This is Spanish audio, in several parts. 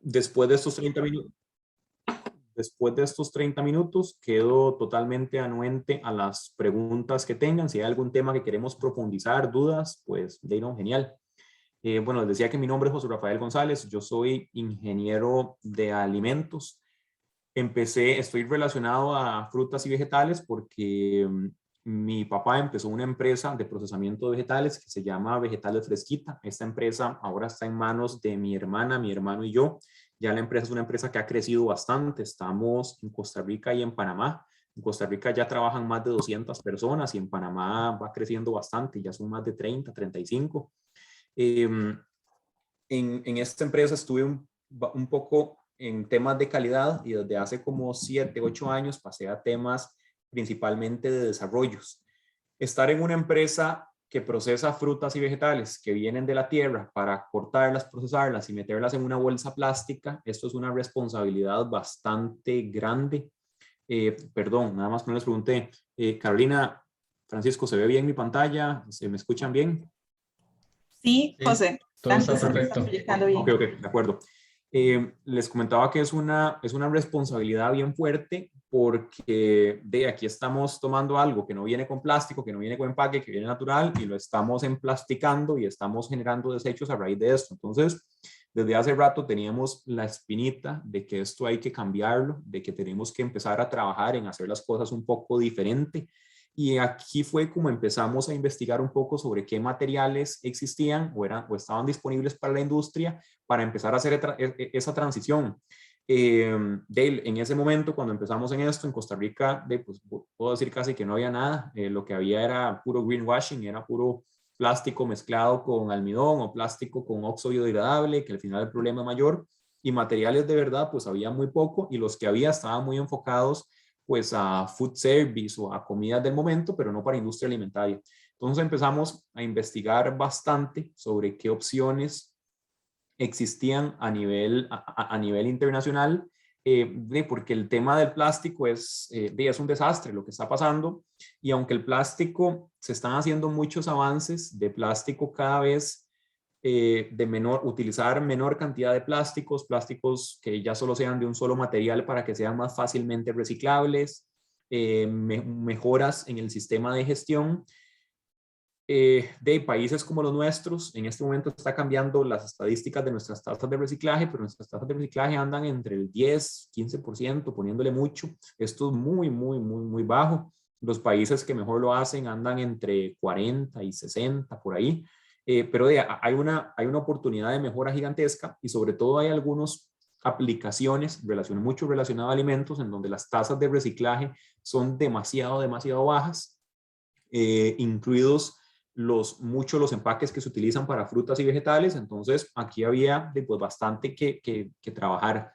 Después de estos 30 minutos, después de estos 30 minutos, quedo totalmente anuente a las preguntas que tengan. Si hay algún tema que queremos profundizar, dudas, pues de no, genial. Bueno, les decía que mi nombre es José Rafael González, yo soy ingeniero de alimentos. Estoy relacionado a frutas y vegetales porque mi papá empezó una empresa de procesamiento de vegetales que se llama Vegetales Fresquita. Esta empresa ahora está en manos de mi hermana, mi hermano y yo. Ya la empresa es una empresa que ha crecido bastante. Estamos en Costa Rica y en Panamá. En Costa Rica ya trabajan más de 200 personas y en Panamá va creciendo bastante, ya son más de 30, 35. En esta empresa estuve un poco en temas de calidad y desde hace como 7, 8 años pasé a temas principalmente de desarrollos. Estar en una empresa que procesa frutas y vegetales que vienen de la tierra para cortarlas, procesarlas y meterlas en una bolsa plástica, esto es una responsabilidad bastante grande. Perdón, nada más que no les pregunté. Carolina, Francisco, ¿se ve bien mi pantalla? ¿Se me escuchan bien? Sí, José, todo está gracias, se está perfecto. proyectando bien. Ok, de acuerdo. Les comentaba que es una responsabilidad bien fuerte porque de aquí estamos tomando algo que no viene con plástico, que no viene con empaque, que viene natural y lo estamos emplasticando y estamos generando desechos a raíz de esto. Entonces, desde hace rato teníamos la espinita de que esto hay que cambiarlo, de que tenemos que empezar a trabajar en hacer las cosas un poco diferente. Y aquí fue como empezamos a investigar un poco sobre qué materiales existían o estaban disponibles para la industria para empezar a hacer esa transición. Dale, en ese momento, cuando empezamos en esto, en Costa Rica, pues, puedo decir casi que no había nada. Lo que había era puro greenwashing, era puro plástico mezclado con almidón o plástico con óxido biodegradable, que al final el problema es mayor. Y materiales de verdad, pues había muy poco y los que había estaban muy enfocados pues a food service o a comidas del momento, pero no para industria alimentaria. Entonces empezamos a investigar bastante sobre qué opciones existían a nivel internacional, porque el tema del plástico es un desastre lo que está pasando, y aunque el plástico, se están haciendo muchos avances de plástico cada vez utilizar menor cantidad de plásticos que ya solo sean de un solo material para que sean más fácilmente reciclables, mejoras en el sistema de gestión. De países como los nuestros, en este momento está cambiando las estadísticas de nuestras tasas de reciclaje, pero nuestras tasas de reciclaje andan entre el 10, 15%, poniéndole mucho. Esto es muy, muy, muy, muy bajo. Los países que mejor lo hacen andan entre 40 y 60 por ahí. Pero hay una oportunidad de mejora gigantesca y sobre todo hay algunas aplicaciones mucho relacionadas a alimentos en donde las tasas de reciclaje son demasiado, demasiado bajas, incluidos los empaques que se utilizan para frutas y vegetales. Entonces aquí había pues, bastante que trabajar.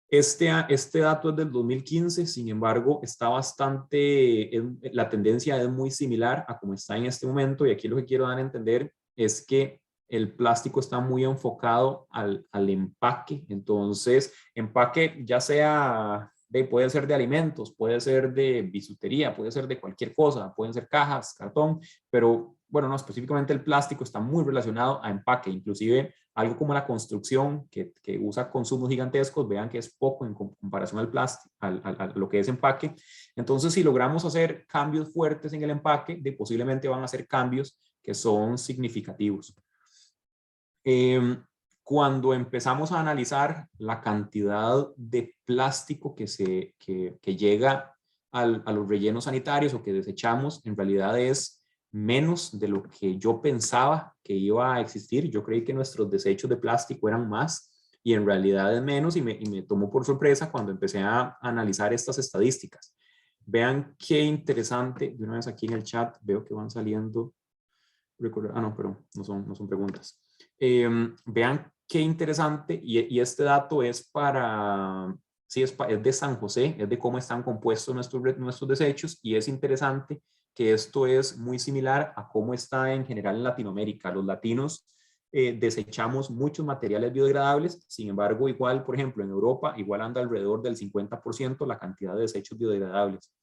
Este dato es del 2015, sin embargo, la tendencia es muy similar a como está en este momento, y aquí lo que quiero dar a entender es que el plástico está muy enfocado al empaque. Entonces, empaque ya sea puede ser de alimentos, puede ser de bisutería, puede ser de cualquier cosa, pueden ser cajas, cartón, pero bueno, no, específicamente el plástico está muy relacionado a empaque, inclusive algo como la construcción que usa consumos gigantescos, vean que es poco en comparación al plástico, a lo que es empaque. Entonces, si logramos hacer cambios fuertes en el empaque, posiblemente van a ser cambios que son significativos. Cuando empezamos a analizar la cantidad de plástico que llega a los rellenos sanitarios o que desechamos, en realidad es menos de lo que yo pensaba que iba a existir. Yo creí que nuestros desechos de plástico eran más y en realidad es menos, y me tomó por sorpresa cuando empecé a analizar estas estadísticas. Vean qué interesante, de una vez aquí en el chat veo que van saliendo, no, pero no son preguntas. Vean qué interesante, y este dato es sí, es de San José, es de cómo están compuestos nuestros desechos, y es interesante que esto es muy similar a cómo está en general en Latinoamérica. Los latinos desechamos muchos materiales biodegradables, sin embargo, igual, por ejemplo, en Europa, igual anda alrededor del 50% la cantidad de desechos biodegradables.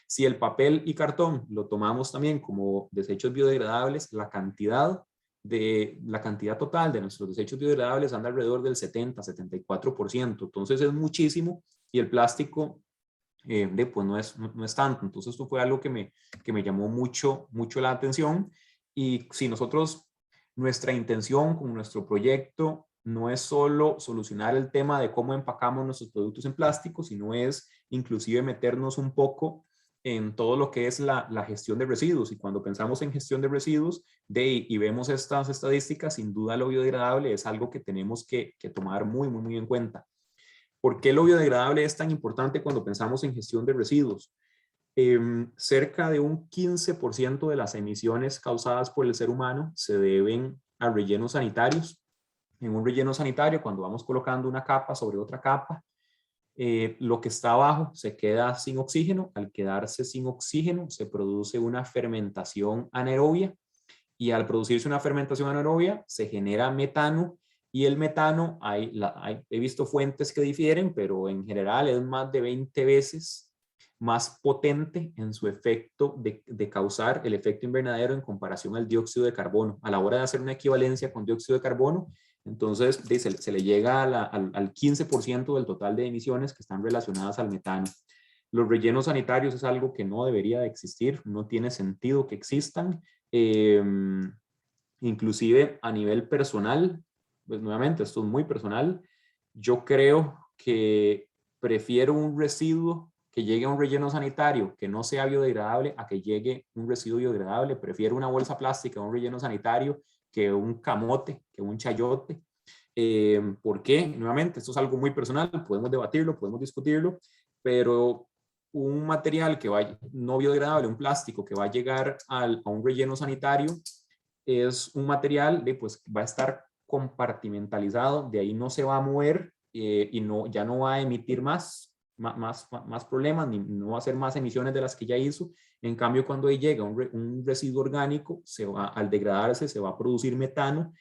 Si el papel y cartón lo tomamos también como desechos biodegradables, la cantidad de la cantidad total de nuestros desechos biodegradables anda alrededor del 70-74%. Entonces es muchísimo y el plástico pues no es tanto. Entonces esto fue algo que me llamó mucho la atención. Y si nosotros, nuestra intención con nuestro proyecto no es solo solucionar el tema de cómo empacamos nuestros productos en plástico, sino es inclusive meternos un poco en todo lo que es la gestión de residuos. Y cuando pensamos en gestión de residuos y vemos estas estadísticas, sin duda lo biodegradable es algo que tenemos que tomar muy en cuenta. ¿Por qué lo biodegradable es tan importante cuando pensamos en gestión de residuos? Cerca de un 15% de las emisiones causadas por el ser humano se deben a rellenos sanitarios. En un relleno sanitario, cuando vamos colocando una capa sobre otra capa, lo que está abajo se queda sin oxígeno. Al quedarse sin oxígeno, se produce una fermentación anaerobia y al producirse una fermentación anaerobia se genera metano y el metano, he visto fuentes que difieren, pero en general es más de 20 veces más potente en su efecto de causar el efecto invernadero en comparación al dióxido de carbono. A la hora de hacer una equivalencia con dióxido de carbono, entonces se le llega al 15% del total de emisiones que están relacionadas al metano. Los rellenos sanitarios es algo que no debería de existir, no tiene sentido que existan. Inclusive a nivel personal, pues nuevamente esto es muy personal, yo creo que prefiero un residuo que llegue a un relleno sanitario que no sea biodegradable a que llegue un residuo biodegradable. Prefiero una bolsa plástica, un relleno sanitario, que un camote, que un chayote. ¿Por qué? Nuevamente, esto es algo muy personal, podemos debatirlo, podemos discutirlo, pero un material que vaya no biodegradable, un plástico que va a llegar a un relleno sanitario, es un material pues va a estar compartimentalizado, de ahí no se va a mover y ya no va a emitir más problemas, ni no va a hacer más emisiones de las que ya hizo. En cambio, cuando ahí llega un residuo orgánico, al degradarse se va a producir metano,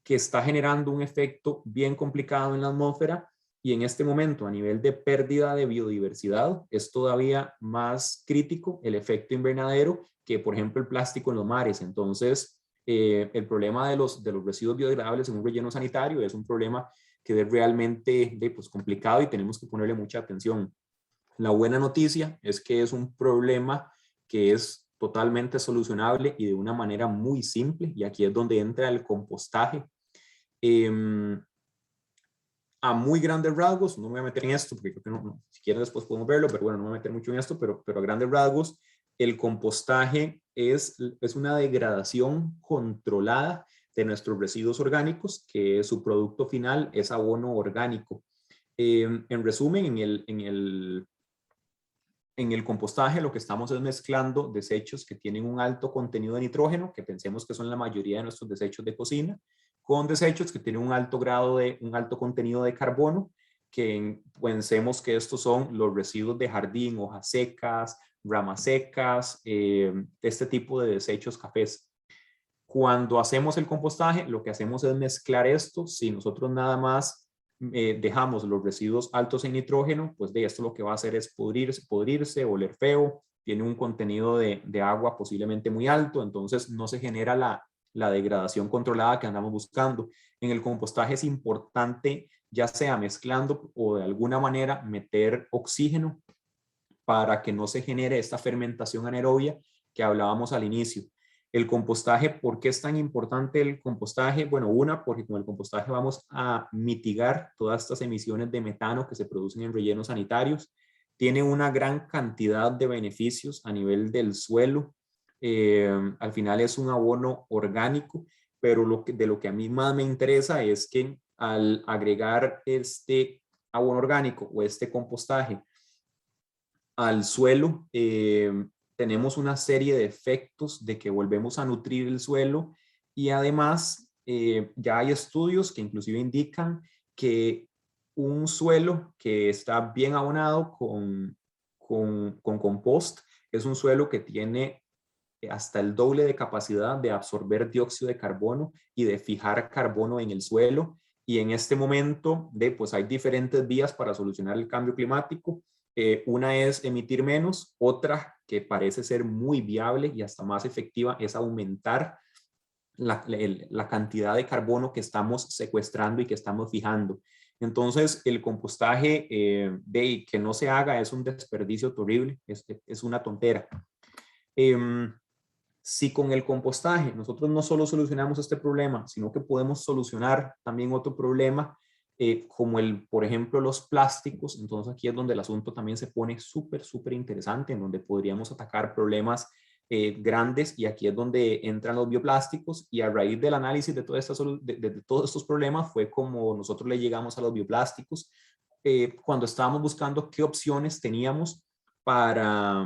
que está generando un efecto bien complicado en la atmósfera. Y en este momento, a nivel de pérdida de biodiversidad, es todavía más crítico el efecto invernadero que, por ejemplo, el plástico en los mares. Entonces, el problema de los residuos biodegradables en un relleno sanitario es un problema que es realmente pues, complicado y tenemos que ponerle mucha atención. La buena noticia es que es un problema que es totalmente solucionable y de una manera muy simple, y aquí es donde entra el compostaje. A muy grandes rasgos, no me voy a meter en esto porque creo que si quieren después podemos verlo, pero bueno, no me voy a meter mucho en esto, pero a grandes rasgos, el compostaje es una degradación controlada de nuestros residuos orgánicos, que su producto final es abono orgánico. En resumen, en el compostaje lo que estamos es mezclando desechos que tienen un alto contenido de nitrógeno, que pensemos que son la mayoría de nuestros desechos de cocina, con desechos que tienen un alto contenido de carbono, que pensemos que estos son los residuos de jardín, hojas secas, ramas secas, este tipo de desechos cafés. Cuando hacemos el compostaje, lo que hacemos es mezclar esto. Si nosotros nada más dejamos los residuos altos en nitrógeno, pues de esto lo que va a hacer es podrirse, oler feo, tiene un contenido de agua posiblemente muy alto, entonces no se genera la degradación controlada que andamos buscando. En el compostaje es importante, ya sea mezclando o de alguna manera meter oxígeno para que no se genere esta fermentación anaerobia que hablábamos al inicio. El compostaje, ¿por qué es tan importante el compostaje? Bueno, porque con el compostaje vamos a mitigar todas estas emisiones de metano que se producen en rellenos sanitarios. Tiene una gran cantidad de beneficios a nivel del suelo. Al final es un abono orgánico, pero de lo que a mí más me interesa es que al agregar este abono orgánico o este compostaje al suelo, tenemos una serie de efectos de que volvemos a nutrir el suelo y además ya hay estudios que inclusive indican que un suelo que está bien abonado con compost es un suelo que tiene hasta el doble de capacidad de absorber dióxido de carbono y de fijar carbono en el suelo. Y en este momento, pues hay diferentes vías para solucionar el cambio climático. Una es emitir menos, otra que parece ser muy viable y hasta más efectiva es aumentar la cantidad de carbono que estamos secuestrando y que estamos fijando. Entonces, el compostaje de que no se haga es un desperdicio terrible, es una tontera. Si con el compostaje nosotros no solo solucionamos este problema, sino que podemos solucionar también otro problema, como por ejemplo, los plásticos, entonces aquí es donde el asunto también se pone súper interesante, en donde podríamos atacar problemas grandes, y aquí es donde entran los bioplásticos, y a raíz del análisis de, de todos estos problemas fue como nosotros le llegamos a los bioplásticos, cuando estábamos buscando qué opciones teníamos para,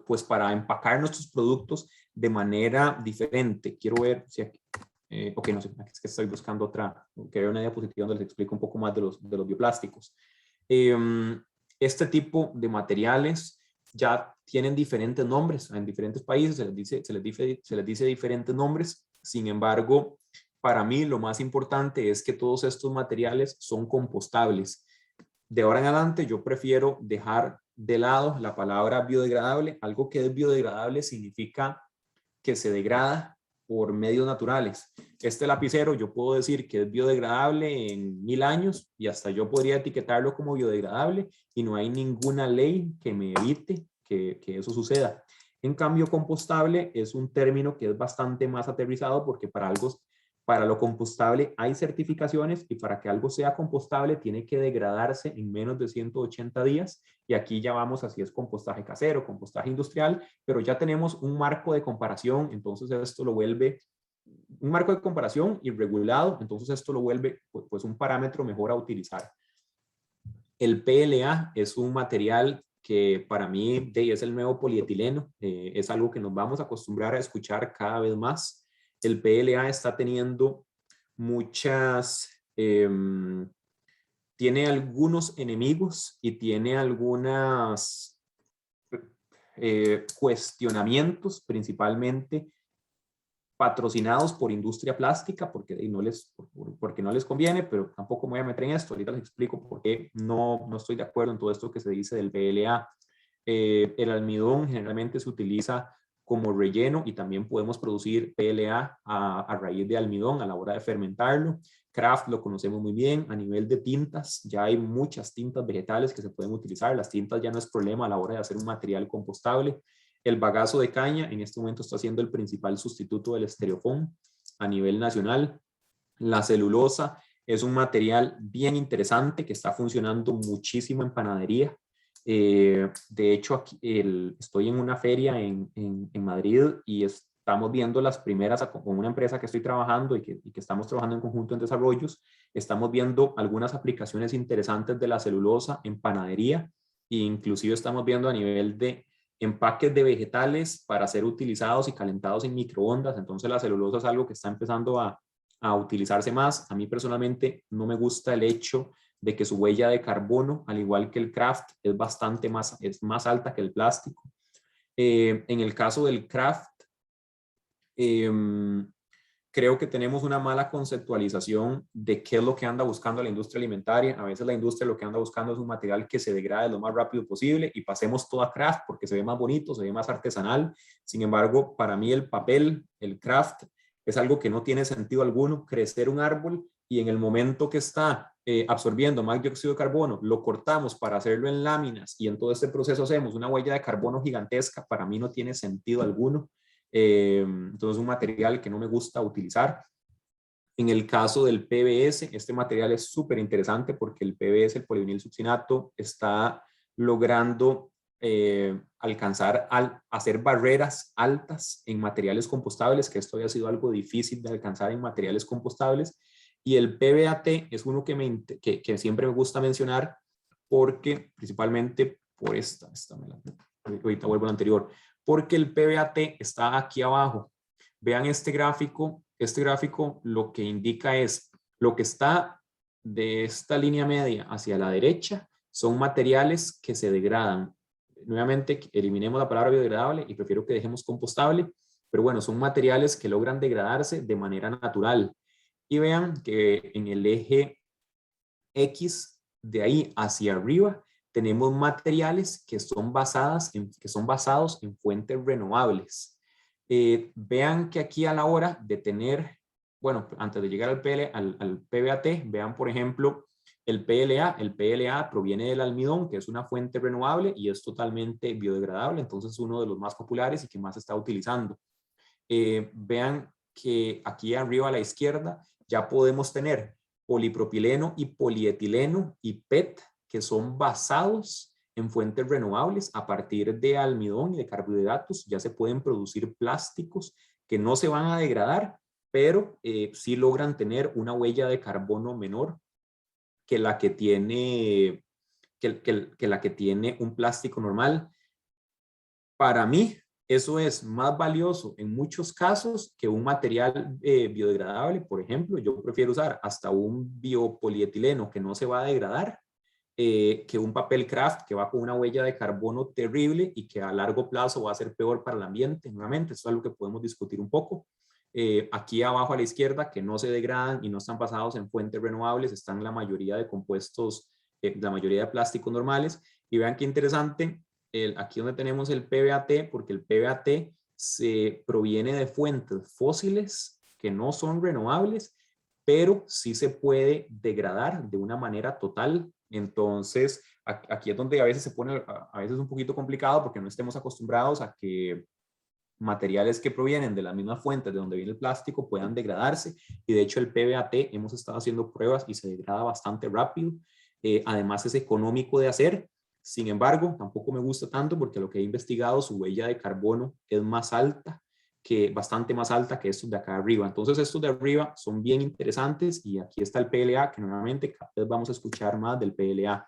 pues para empacar nuestros productos de manera diferente. Quiero ver si aquí, ok, no sé, es que estoy buscando otra, que veo una diapositiva donde les explico un poco más de los bioplásticos. Este tipo de materiales ya tienen diferentes nombres en diferentes países, se les dice diferentes nombres. Sin embargo, para mí lo más importante es que todos estos materiales son compostables. De ahora en adelante yo prefiero dejar de lado la palabra biodegradable. Algo que es biodegradable significa que se degrada por medios naturales. Este lapicero yo puedo decir que es biodegradable en 1000 años, y hasta yo podría etiquetarlo como biodegradable y no hay ninguna ley que me evite que eso suceda. En cambio, compostable es un término que es bastante más aterrizado, porque para lo compostable hay certificaciones, y para que algo sea compostable tiene que degradarse en menos de 180 días. Y aquí ya vamos a si es compostaje casero, compostaje industrial, pero ya tenemos un marco de comparación, entonces esto lo vuelve un marco de comparación y regulado, entonces esto lo vuelve pues un parámetro mejor a utilizar. El PLA es un material que para mí es el nuevo polietileno, es algo que nos vamos a acostumbrar a escuchar cada vez más. El PLA está teniendo tiene algunos enemigos y tiene algunos cuestionamientos, principalmente patrocinados por industria plástica, porque porque no les conviene, pero tampoco me voy a meter en esto. Ahorita les explico por qué no estoy de acuerdo en todo esto que se dice del PLA. El almidón generalmente se utiliza como relleno, y también podemos producir PLA a raíz de almidón a la hora de fermentarlo. Kraft lo conocemos muy bien. A nivel de tintas, ya hay muchas tintas vegetales que se pueden utilizar. Las tintas ya no es problema a la hora de hacer un material compostable. El bagazo de caña en este momento está siendo el principal sustituto del estereofón a nivel nacional. La celulosa es un material bien interesante que está funcionando muchísimo en panadería. De hecho, aquí, estoy en una feria en Madrid, y estamos viendo las primeras, con una empresa que estoy trabajando y que estamos trabajando en conjunto en desarrollos, estamos viendo algunas aplicaciones interesantes de la celulosa en panadería, e inclusive estamos viendo a nivel de empaques de vegetales para ser utilizados y calentados en microondas. Entonces la celulosa es algo que está empezando a utilizarse más. A mí personalmente no me gusta el hecho de que su huella de carbono, al igual que el Kraft, es más alta que el plástico. En el caso del Kraft, creo que tenemos una mala conceptualización de qué es lo que anda buscando la industria alimentaria. A veces la industria lo que anda buscando es un material que se degrade lo más rápido posible, y pasemos todo a Kraft porque se ve más bonito, se ve más artesanal. Sin embargo, para mí el papel, el Kraft, es algo que no tiene sentido alguno. Crecer un árbol, y en el momento que está absorbiendo más dióxido de carbono, lo cortamos para hacerlo en láminas, y en todo este proceso hacemos una huella de carbono gigantesca. Para mí no tiene sentido alguno. Entonces, un material que no me gusta utilizar. En el caso del PBS, este material es súper interesante porque el PBS, el polivinil succinato, está logrando alcanzar hacer barreras altas en materiales compostables, que esto había sido algo difícil de alcanzar en materiales compostables. Y el PBAT es uno que siempre me gusta mencionar, porque principalmente por ahorita vuelvo al anterior, porque el PBAT está aquí abajo. Vean este gráfico lo que indica es lo que está de esta línea media hacia la derecha son materiales que se degradan. Nuevamente, eliminemos la palabra biodegradable y prefiero que dejemos compostable, pero bueno, son materiales que logran degradarse de manera natural. Y vean que en el eje X, de ahí hacia arriba, tenemos materiales que son basados en fuentes renovables. Vean que aquí a la hora de tener, bueno, antes de llegar al PBAT, vean por ejemplo el PLA. El PLA proviene del almidón, que es una fuente renovable y es totalmente biodegradable, entonces es uno de los más populares y que más se está utilizando. Vean que aquí arriba a la izquierda ya podemos tener polipropileno y polietileno y PET, que son basados en fuentes renovables. A partir de almidón y de carbohidratos ya se pueden producir plásticos que no se van a degradar, pero sí logran tener una huella de carbono menor que la que tiene, que la que tiene un plástico normal. Para mí, eso es más valioso en muchos casos que un material biodegradable. Por ejemplo, yo prefiero usar hasta un biopolietileno que no se va a degradar que un papel craft que va con una huella de carbono terrible y que a largo plazo va a ser peor para el ambiente. Nuevamente, eso es algo que podemos discutir un poco. Aquí abajo a la izquierda, que no se degradan y no están basados en fuentes renovables, están la mayoría de compuestos, la mayoría de plásticos normales. Y vean qué interesante, aquí donde tenemos el PBAT, porque el PBAT se proviene de fuentes fósiles que no son renovables, pero sí se puede degradar de una manera total. Entonces, aquí es donde a veces se pone a veces un poquito complicado porque no estemos acostumbrados a que materiales que provienen de las mismas fuentes de donde viene el plástico puedan degradarse. Y de hecho el PBAT hemos estado haciendo pruebas y se degrada bastante rápido. Además es económico de hacer. Sin embargo, tampoco me gusta tanto porque lo que he investigado, su huella de carbono es más alta, bastante más alta que estos de acá arriba. Entonces estos de arriba son bien interesantes y aquí está el PLA, que normalmente cada vez vamos a escuchar más del PLA.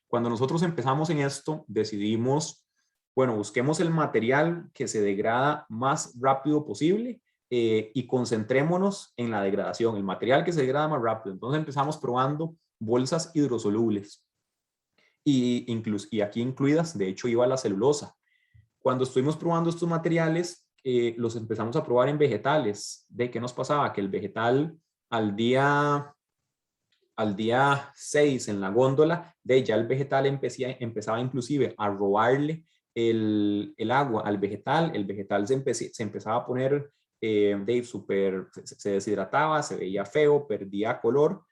Cuando nosotros empezamos en esto, decidimos, bueno, busquemos el material que se degrada más rápido posible y concentrémonos en la degradación, el material que se degrada más rápido. Entonces empezamos probando bolsas hidrosolubles y aquí incluidas, de hecho, iba la celulosa. Cuando estuvimos probando estos materiales, los empezamos a probar en vegetales. ¿De qué nos pasaba? Que el vegetal al día 6 en la góndola, ya el vegetal empezaba inclusive a robarle el agua al vegetal. El vegetal se empezaba a poner se deshidrataba, se veía feo, perdía color.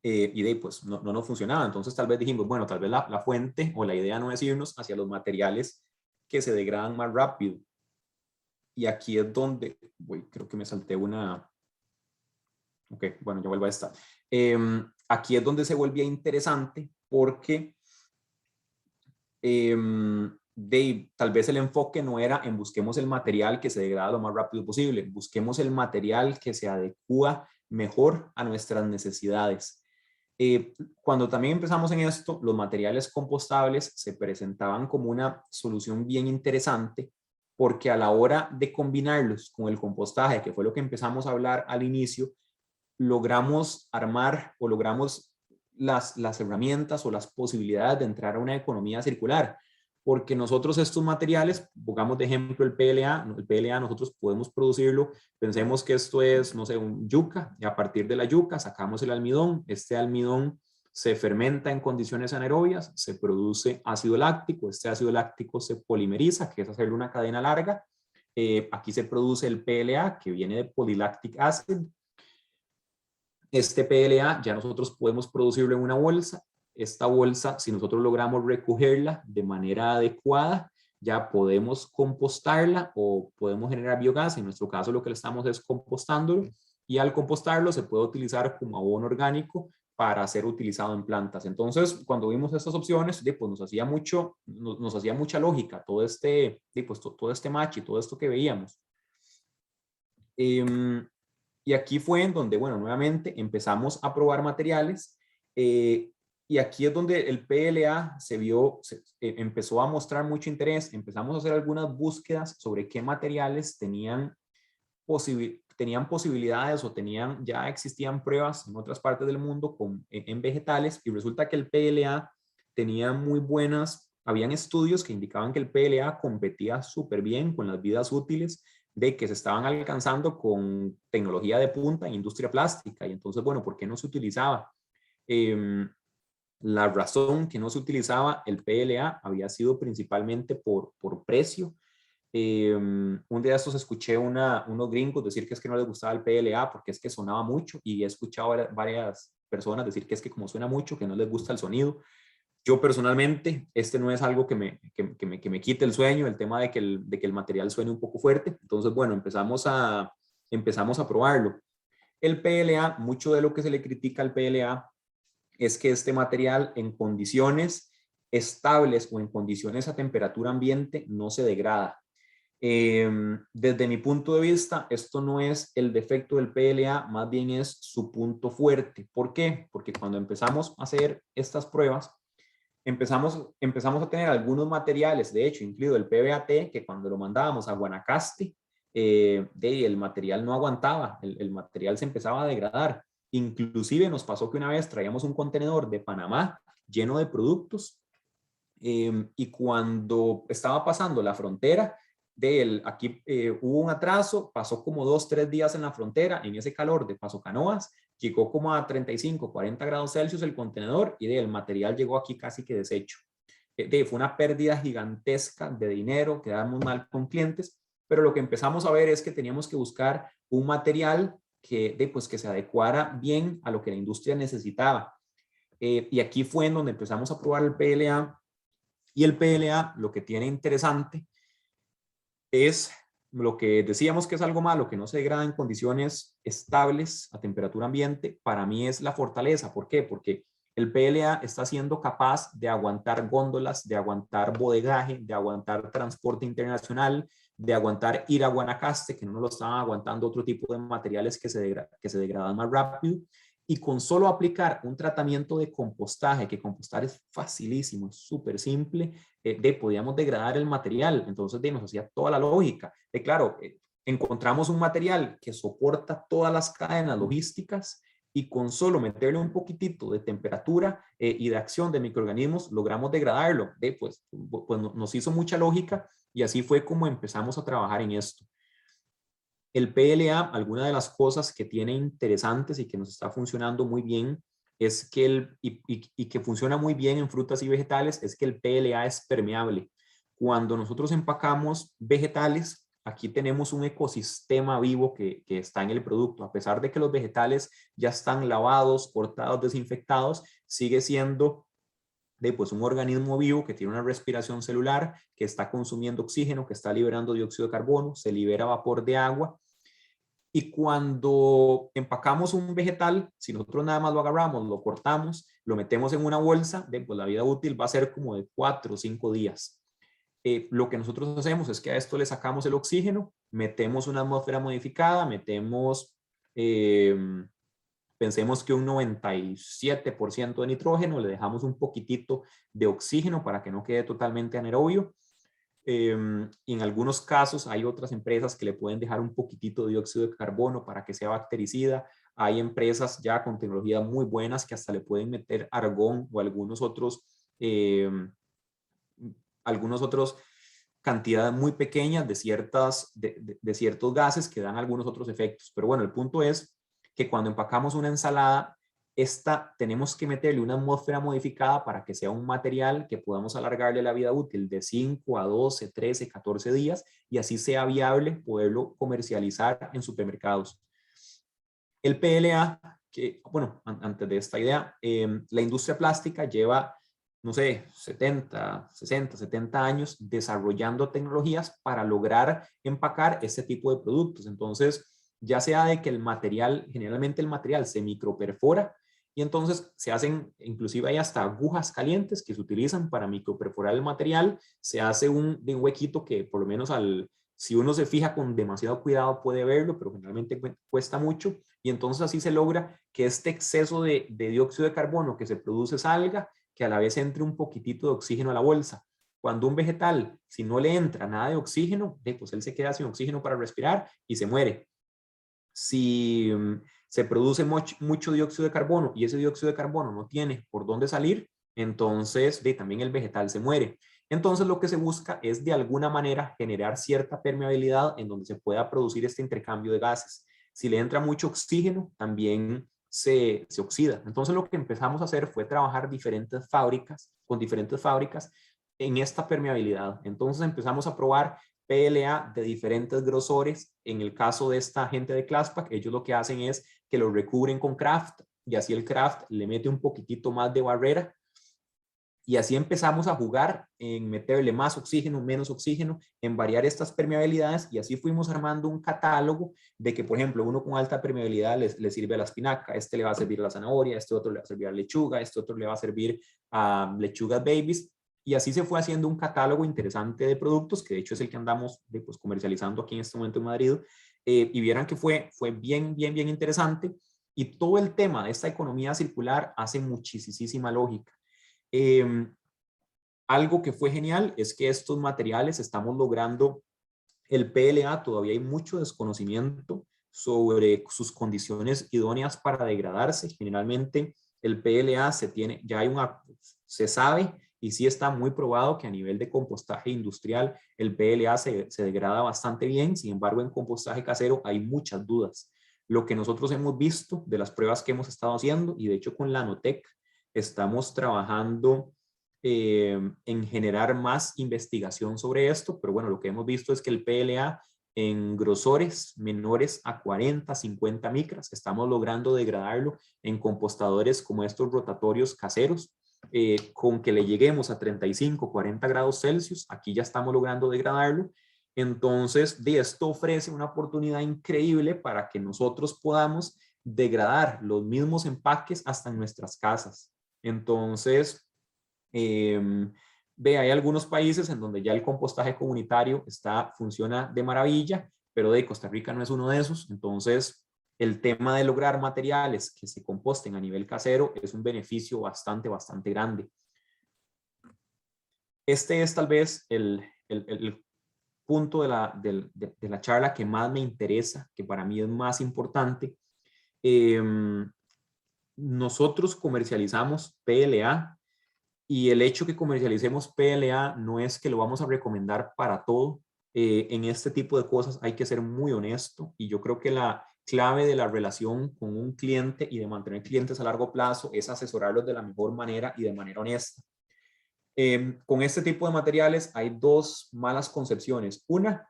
Y pues no nos funcionaba. Entonces tal vez dijimos, bueno, tal vez la fuente o la idea no es irnos hacia los materiales que se degradan más rápido. Y aquí es donde, creo que me salté una. Ok, bueno, ya vuelvo a esta. Aquí es donde se volvía interesante porque tal vez el enfoque no era en busquemos el material que se degrada lo más rápido posible, busquemos el material que se adecua mejor a nuestras necesidades. Cuando también empezamos en esto, los materiales compostables se presentaban como una solución bien interesante porque a la hora de combinarlos con el compostaje, que fue lo que empezamos a hablar al inicio, logramos armar o logramos las herramientas o las posibilidades de entrar a una economía circular. Porque nosotros estos materiales, pongamos de ejemplo el PLA nosotros podemos producirlo, pensemos que esto es, no sé, un yuca, y a partir de la yuca sacamos el almidón, este almidón se fermenta en condiciones anaerobias, se produce ácido láctico, este ácido láctico se polimeriza, que es hacerle una cadena larga, aquí se produce el PLA, que viene de polylactic acid. Este PLA ya nosotros podemos producirlo en una bolsa. Esta bolsa, si nosotros logramos recogerla de manera adecuada, ya podemos compostarla o podemos generar biogás. En nuestro caso lo que le estamos es compostándolo y al compostarlo se puede utilizar como abono orgánico para ser utilizado en plantas. Entonces, cuando vimos estas opciones, pues nos hacía mucha lógica todo este match y todo esto que veíamos. Y aquí fue en donde, bueno, nuevamente empezamos a probar materiales y aquí es donde el PLA empezó a mostrar mucho interés. Empezamos a hacer algunas búsquedas sobre qué materiales tenían posibilidades o ya existían pruebas en otras partes del mundo en vegetales y resulta que el PLA tenía habían estudios que indicaban que el PLA competía súper bien con las vidas útiles de que se estaban alcanzando con tecnología de punta en industria plástica. Y entonces, bueno, ¿por qué no se utilizaba? La razón que no se utilizaba el PLA había sido principalmente por precio. Un día de estos escuché unos gringos decir que es que no les gustaba el PLA porque es que sonaba mucho, y he escuchado a varias personas decir que es que como suena mucho, que no les gusta el sonido. Yo personalmente, este no es algo que me quite el sueño, el tema de que el material suene un poco fuerte. Entonces, bueno, empezamos a probarlo. El PLA, mucho de lo que se le critica al PLA es que este material en condiciones estables o en condiciones a temperatura ambiente no se degrada. Desde mi punto de vista, esto no es el defecto del PLA, más bien es su punto fuerte. ¿Por qué? Porque cuando empezamos a hacer estas pruebas, empezamos a tener algunos materiales, de hecho, incluido el PBAT, que cuando lo mandábamos a Guanacaste, el material no aguantaba, el material se empezaba a degradar. Inclusive nos pasó que una vez traíamos un contenedor de Panamá lleno de productos, y cuando estaba pasando la frontera, aquí hubo un atraso, pasó como 2, 3 días en la frontera, en ese calor de Paso Canoas, llegó como a 35, 40 grados Celsius el contenedor, y el material llegó aquí casi que deshecho. Fue una pérdida gigantesca de dinero, quedamos mal con clientes, pero lo que empezamos a ver es que teníamos que buscar un material pues, que se adecuara bien a lo que la industria necesitaba. Y aquí fue en donde empezamos a probar el PLA. Y el PLA, lo que tiene interesante es lo que decíamos que es algo malo, que no se degrada en condiciones estables a temperatura ambiente. Para mí es la fortaleza. ¿Por qué? Porque el PLA está siendo capaz de aguantar góndolas, de aguantar bodegaje, de aguantar transporte internacional, de aguantar ir a Guanacaste, que no lo estaban aguantando otro tipo de materiales que se degradan más rápido. Y con solo aplicar un tratamiento de compostaje, que compostar es facilísimo, es súper simple, podíamos degradar el material. Entonces nos hacía toda la lógica. Claro, encontramos un material que soporta todas las cadenas logísticas, y con solo meterle un poquitito de temperatura y de acción de microorganismos logramos degradarlo. Pues nos hizo mucha lógica, y así fue como empezamos a trabajar en esto. El PLA, alguna de las cosas que tiene interesantes y que nos está funcionando muy bien es que y que funciona muy bien en frutas y vegetales, es que el PLA es permeable. Cuando nosotros empacamos vegetales, aquí tenemos un ecosistema vivo que está en el producto. A pesar de que los vegetales ya están lavados, cortados, desinfectados, sigue siendo pues un organismo vivo que tiene una respiración celular, que está consumiendo oxígeno, que está liberando dióxido de carbono, se libera vapor de agua. Y cuando empacamos un vegetal, si nosotros nada más lo agarramos, lo cortamos, lo metemos en una bolsa, pues la vida útil va a ser como de 4 o 5 días. Lo que nosotros hacemos es que a esto le sacamos el oxígeno, metemos una atmósfera modificada, pensemos que un 97% de nitrógeno, le dejamos un poquitito de oxígeno para que no quede totalmente anaerobio. Y en algunos casos hay otras empresas que le pueden dejar un poquitito de dióxido de carbono para que sea bactericida. Hay empresas ya con tecnologías muy buenas que hasta le pueden meter argón o algunos otros cantidades muy pequeñas de ciertos gases que dan algunos otros efectos. Pero bueno, el punto es que cuando empacamos una ensalada, tenemos que meterle una atmósfera modificada para que sea un material que podamos alargarle la vida útil de 5 a 12, 13, 14 días, y así sea viable poderlo comercializar en supermercados. El PLA, que bueno, antes de esta idea, la industria plástica lleva, no sé, 70, 60, 70 años desarrollando tecnologías para lograr empacar este tipo de productos. Entonces, ya sea de que generalmente el material se microperfora, y entonces se hacen, inclusive hay hasta agujas calientes que se utilizan para microperforar el material. Se hace un huequito que por lo menos si uno se fija con demasiado cuidado puede verlo, pero generalmente cuesta mucho. Y entonces así se logra que este exceso de dióxido de carbono que se produce salga, que a la vez entre un poquitito de oxígeno a la bolsa. Cuando un vegetal, si no le entra nada de oxígeno, pues él se queda sin oxígeno para respirar y se muere. Si se produce mucho dióxido de carbono y ese dióxido de carbono no tiene por dónde salir, entonces también el vegetal se muere. Entonces lo que se busca es de alguna manera generar cierta permeabilidad en donde se pueda producir este intercambio de gases. Si le entra mucho oxígeno, también se oxida. Entonces lo que empezamos a hacer fue trabajar con diferentes fábricas en esta permeabilidad. Entonces empezamos a probar PLA de diferentes grosores. En el caso de esta gente de Classpack, ellos lo que hacen es que lo recubren con Kraft y así el Kraft le mete un poquitito más de barrera. Y así empezamos a jugar en meterle más oxígeno, menos oxígeno, en variar estas permeabilidades y así fuimos armando un catálogo de que, por ejemplo, uno con alta permeabilidad le sirve a la espinaca, este le va a servir a la zanahoria, este otro le va a servir a la lechuga, este otro le va a servir a lechugas babies. Y así se fue haciendo un catálogo interesante de productos, que de hecho es el que andamos pues, comercializando aquí en este momento en Madrid. Y vieran que fue bien interesante. Y todo el tema de esta economía circular hace muchísima lógica. Algo que fue genial es que estos materiales estamos logrando el PLA, todavía hay mucho desconocimiento sobre sus condiciones idóneas para degradarse. Generalmente el PLA se sabe y sí está muy probado que a nivel de compostaje industrial el PLA se degrada bastante bien, sin embargo en compostaje casero hay muchas dudas. Lo que nosotros hemos visto de las pruebas que hemos estado haciendo, y de hecho con la Nanotech estamos trabajando en generar más investigación sobre esto, pero bueno, lo que hemos visto es que el PLA en grosores menores a 40, 50 micras, estamos logrando degradarlo en compostadores como estos rotatorios caseros, con que le lleguemos a 35, 40 grados Celsius, aquí ya estamos logrando degradarlo. Entonces, de esto ofrece una oportunidad increíble para que nosotros podamos degradar los mismos empaques hasta en nuestras casas. Entonces, hay algunos países en donde ya el compostaje comunitario funciona de maravilla, pero de Costa Rica no es uno de esos. Entonces, el tema de lograr materiales que se composten a nivel casero es un beneficio bastante grande. Este es tal vez el punto de la charla que más me interesa, que para mí es más importante. Nosotros comercializamos PLA. Y el hecho que comercialicemos PLA no es que lo vamos a recomendar para todo. En este tipo de cosas hay que ser muy honesto y yo creo que la clave de la relación con un cliente y de mantener clientes a largo plazo es asesorarlos de la mejor manera y de manera honesta. Con este tipo de materiales hay dos malas concepciones. Una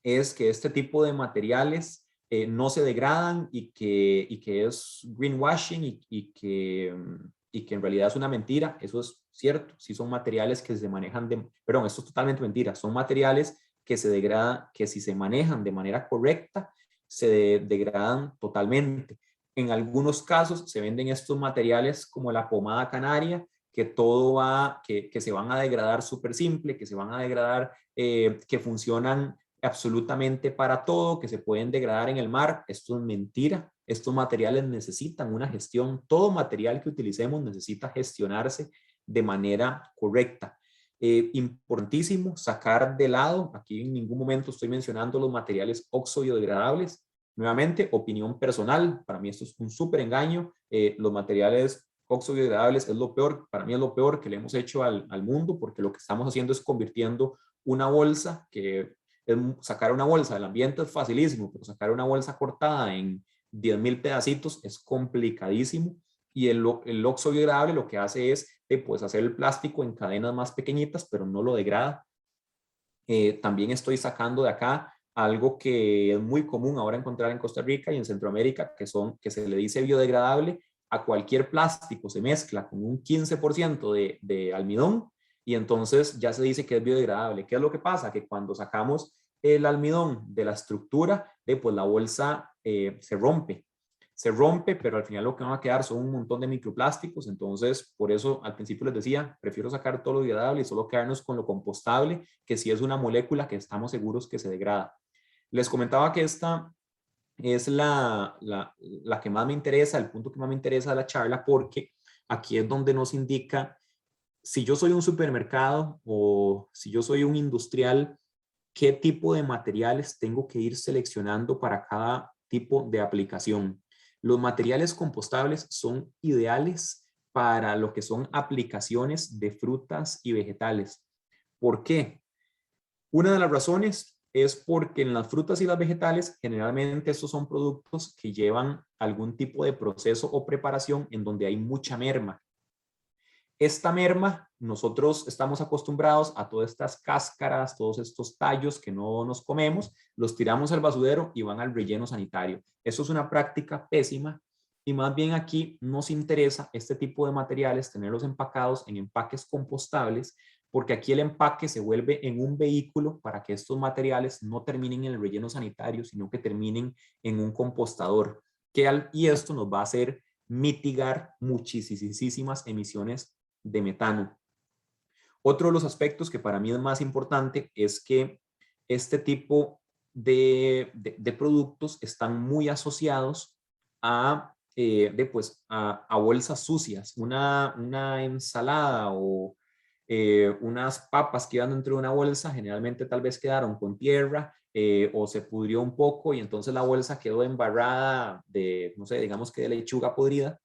es que este tipo de materiales no se degradan y que es greenwashing y que en realidad es una mentira. Eso es cierto, sí son materiales que se manejan perdón, esto es totalmente mentira, son materiales que se degradan, que si se manejan de manera correcta, se degradan totalmente. En algunos casos se venden estos materiales como la pomada canaria, que que se van a degradar súper simple, que se van a degradar, que funcionan absolutamente para todo, que se pueden degradar en el mar. Esto es mentira. Estos materiales necesitan una gestión. Todo material que utilicemos necesita gestionarse de manera correcta. Importantísimo sacar de lado, aquí en ningún momento estoy mencionando los materiales oxo-biodegradables. Nuevamente, opinión personal, para mí esto es un súper engaño. Los materiales oxo-biodegradables es lo peor, para mí es lo peor que le hemos hecho al mundo, porque lo que estamos haciendo es convirtiendo una bolsa que sacar una bolsa del ambiente es facilísimo, pero sacar una bolsa cortada en 10,000 pedacitos es complicadísimo. Y el oxo biodegradable lo que hace es pues, hacer el plástico en cadenas más pequeñitas, pero no lo degrada. También estoy sacando de acá algo que es muy común ahora encontrar en Costa Rica y en Centroamérica, que se le dice biodegradable a cualquier plástico. Se mezcla con un 15% de almidón y entonces ya se dice que es biodegradable. ¿Qué es lo que pasa? Que cuando sacamos el almidón de la estructura, pues la bolsa se rompe, pero al final lo que van a quedar son un montón de microplásticos. Entonces, por eso al principio les decía, prefiero sacar todo lo biodegradable y solo quedarnos con lo compostable, que sí es una molécula que estamos seguros que se degrada. Les comentaba que esta es la que más me interesa, el punto que más me interesa de la charla, porque aquí es donde nos indica, si yo soy un supermercado o si yo soy un industrial, qué tipo de materiales tengo que ir seleccionando para cada tipo de aplicación. Los materiales compostables son ideales para lo que son aplicaciones de frutas y vegetales. ¿Por qué? Una de las razones es porque en las frutas y las vegetales generalmente estos son productos que llevan algún tipo de proceso o preparación en donde hay mucha merma. Esta merma, nosotros estamos acostumbrados a todas estas cáscaras, todos estos tallos que no nos comemos, los tiramos al basurero y van al relleno sanitario. Eso es una práctica pésima y más bien aquí nos interesa este tipo de materiales, tenerlos empacados en empaques compostables, porque aquí el empaque se vuelve en un vehículo para que estos materiales no terminen en el relleno sanitario, sino que terminen en un compostador. Y esto nos va a hacer mitigar muchísimas emisiones de metano. Otro de los aspectos que para mí es más importante es que este tipo de productos están muy asociados a, a bolsas sucias. Una ensalada o unas papas que iban dentro de una bolsa, generalmente tal vez quedaron con tierra o se pudrió un poco y entonces la bolsa quedó embarrada de, no sé, digamos que de lechuga podrida,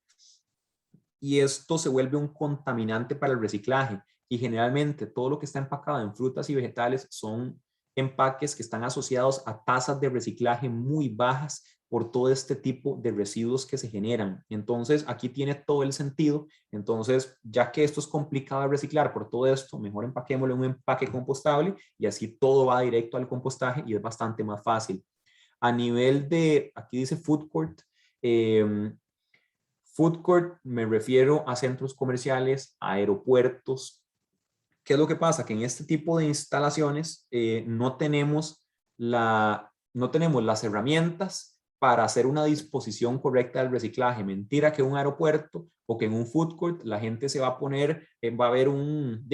y esto se vuelve un contaminante para el reciclaje. Y generalmente todo lo que está empacado en frutas y vegetales son empaques que están asociados a tasas de reciclaje muy bajas por todo este tipo de residuos que se generan. Entonces, aquí tiene todo el sentido. Entonces, ya que esto es complicado de reciclar por todo esto, mejor empaquémoslo en un empaque compostable y así todo va directo al compostaje y es bastante más fácil. A nivel de, aquí dice food court, food court me refiero a centros comerciales, a aeropuertos. ¿Qué es lo que pasa? Que en este tipo de instalaciones no tenemos las herramientas para hacer una disposición correcta del reciclaje. Mentira que un aeropuerto o que en un food court la gente se va a poner, va a haber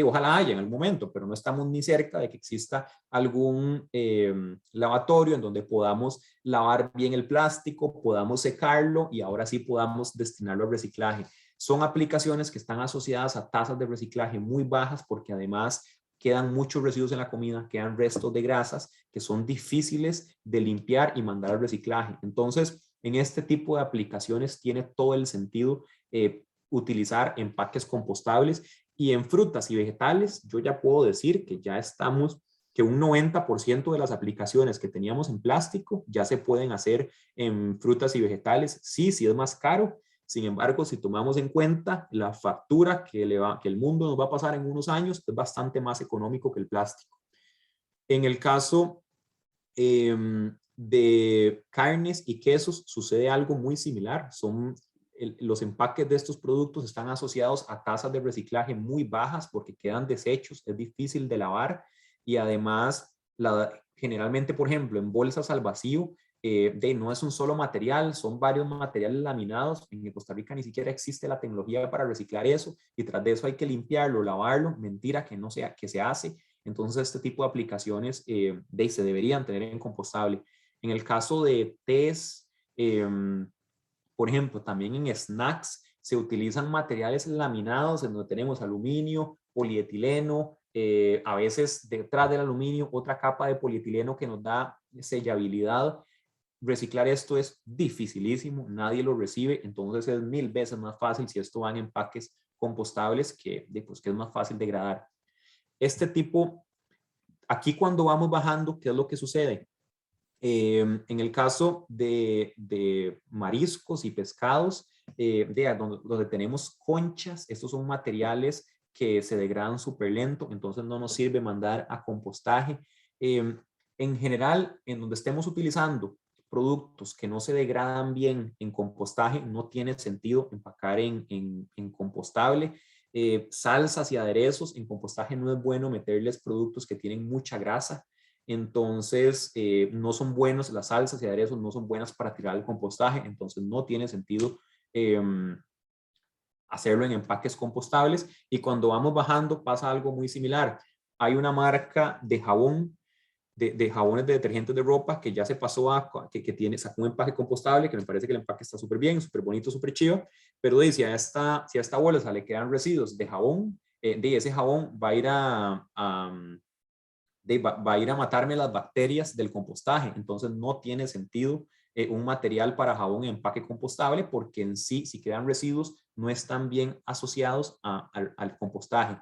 ojalá haya en el momento, pero no estamos ni cerca de que exista algún lavatorio en donde podamos lavar bien el plástico, podamos secarlo y ahora sí podamos destinarlo al reciclaje. Son aplicaciones que están asociadas a tasas de reciclaje muy bajas porque además quedan muchos residuos en la comida, quedan restos de grasas que son difíciles de limpiar y mandar al reciclaje. Entonces, en este tipo de aplicaciones tiene todo el sentido utilizar empaques compostables, y en frutas y vegetales yo ya puedo decir que ya estamos, que un 90% de las aplicaciones que teníamos en plástico ya se pueden hacer en frutas y vegetales. Sí, sí es más caro. Sin embargo, si tomamos en cuenta la factura que el mundo nos va a pasar en unos años, es bastante más económico que el plástico. En el caso de carnes y quesos sucede algo muy similar. Los empaques de estos productos están asociados a tasas de reciclaje muy bajas porque quedan desechos, es difícil de lavar y además generalmente, por ejemplo, en bolsas al vacío, no es un solo material, son varios materiales laminados. En Costa Rica ni siquiera existe la tecnología para reciclar eso y tras de eso hay que limpiarlo, lavarlo. Mentira que no sea, que se hace. Entonces este tipo de aplicaciones se deberían tener en compostable. En el caso de tés, por ejemplo, también en snacks se utilizan materiales laminados en donde tenemos aluminio, polietileno, a veces detrás del aluminio otra capa de polietileno que nos da sellabilidad. Reciclar esto es dificilísimo, nadie lo recibe, entonces es 1000 veces más fácil si esto va en empaques compostables pues, que es más fácil degradar. Este tipo, aquí cuando vamos bajando, ¿qué es lo que sucede? En el caso de mariscos y pescados, donde tenemos conchas, estos son materiales que se degradan súper lento, entonces no nos sirve mandar a compostaje. En general, en donde estemos utilizando productos que no se degradan bien en compostaje, no tiene sentido empacar en compostable. Salsas y aderezos, en compostaje no es bueno meterles productos que tienen mucha grasa. Entonces, no son buenos, las salsas y aderezos no son buenas para tirar al compostaje, entonces no tiene sentido hacerlo en empaques compostables. Y cuando vamos bajando pasa algo muy similar. Hay una marca de jabón, de jabones de detergentes de ropa que ya se pasó que sacó un empaque compostable, que me parece que el empaque está súper bien, súper bonito, súper chido, pero si a esta bolsa le quedan residuos de jabón, de ese jabón va a ir va a ir a matarme las bacterias del compostaje. Entonces no tiene sentido un material para jabón en empaque compostable porque en sí, si quedan residuos, no están bien asociados al compostaje.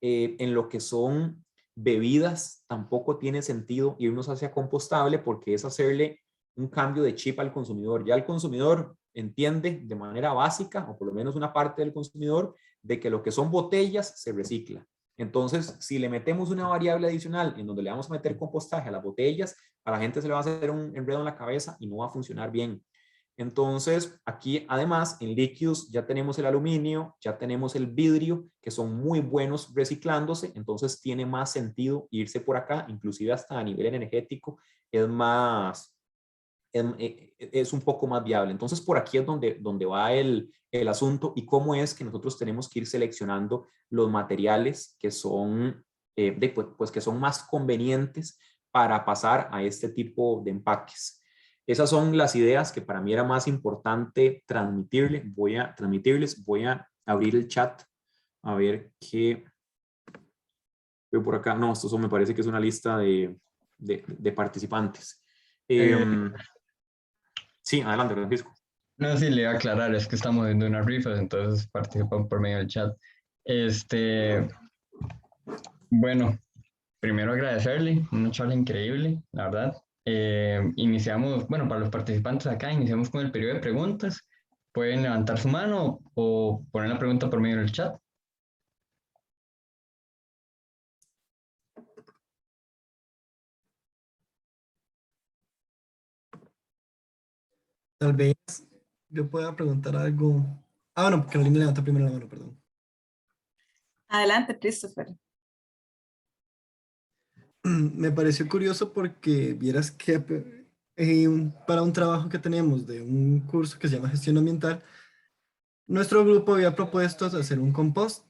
En lo que son bebidas, tampoco tiene sentido irnos hacia compostable porque es hacerle un cambio de chip al consumidor. Ya el consumidor entiende de manera básica, o por lo menos una parte del consumidor, de que lo que son botellas se recicla. Entonces, si le metemos una variable adicional en donde le vamos a meter compostaje a las botellas, a la gente se le va a hacer un enredo en la cabeza y no va a funcionar bien. Entonces, aquí además en líquidos ya tenemos el aluminio, ya tenemos el vidrio, que son muy buenos reciclándose, entonces tiene más sentido irse por acá, inclusive hasta a nivel energético es más, es un poco más viable. Entonces, por aquí es donde va el asunto y cómo es que nosotros tenemos que ir seleccionando los materiales que son, pues, que son más convenientes para pasar a este tipo de empaques. Esas son las ideas que para mí era más importante transmitirles. Voy a abrir el chat a ver qué veo por acá. No, esto me parece que es una lista de participantes. Eh, Sí, adelante, Francisco. no, sí, le iba a aclarar, es que estamos viendo unas rifas, entonces participan por medio del chat. Bueno, primero agradecerle, una charla increíble, la verdad. Iniciamos, bueno, para los participantes acá, iniciamos con el periodo de preguntas. Pueden levantar su mano o poner la pregunta por medio del chat. Tal vez yo pueda preguntar algo. Ah, bueno, Carolina levantó primero la mano, perdón. Adelante, Christopher. Me pareció curioso porque vieras que para un trabajo que tenemos de un curso que se llama Gestión Ambiental, nuestro grupo había propuesto hacer un compost.